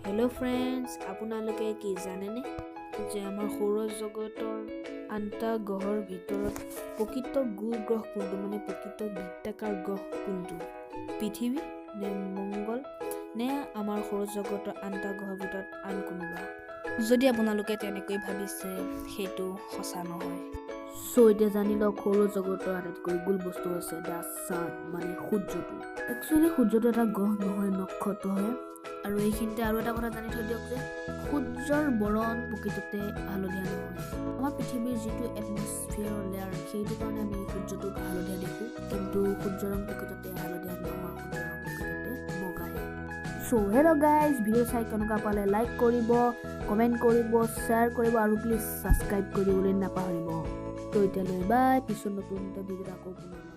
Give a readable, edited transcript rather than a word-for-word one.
Hello' friends, আপোনালোকে কি জানেনে যে আমাৰ সৌৰজগতৰ আনটা গ্ৰহৰ ভিতৰত প্ৰকৃত গ্ৰহ কোনটো, মানে প্ৰকৃত বৃত্তাকাৰ গ্ৰহ কোনটো? পৃথিৱী নে মংগল নে আমাৰ সৌৰজগতৰ আনটা গ্ৰহৰ ভিতৰত আন কোনোবা? যদি আপোনালোকে তেনেকৈ ভাবিছে, সেইটো সঁচা নহয়। এতিয়া জানি লওক, সৌৰজগতৰ আটাইতকৈ গোল বস্তু হৈছে দ্য ছান, মানে সূৰ্যটো। একচুৱেলি সূৰ্যটো এটা গ্ৰহ নহয়, নক্ষত্ৰহে। আৰু এইখিনিতে আৰু এটা কথা জানি থৈ দিয়ক যে সূৰ্যৰ বৰণ প্ৰকৃততে হালধীয়া নহয়। আমাৰ পৃথিৱীৰ যিটো এটমস্ফিয়াৰ লেয়াৰ, সেইটো কাৰণে আমি সূৰ্যটোক হালধীয়া দেখোঁ, কিন্তু সূৰ্যৰ ৰং প্ৰকৃততে হালধীয়া নহয়, সূৰ্যৰ ৰং প্ৰকৃততে বগাহে। হেল্ল' গাইজ, ভিডিঅ' চাই কেনেকুৱা পালে লাইক কৰিব, কমেণ্ট কৰিব, শ্বেয়াৰ কৰিব আৰু প্লিজ ছাবস্ক্ৰাইব কৰিবলৈ নাপাহৰিব। এতিয়ালৈ বাই, পিছত নতুন ভিডিঅ'ত আকৌ পুনৰ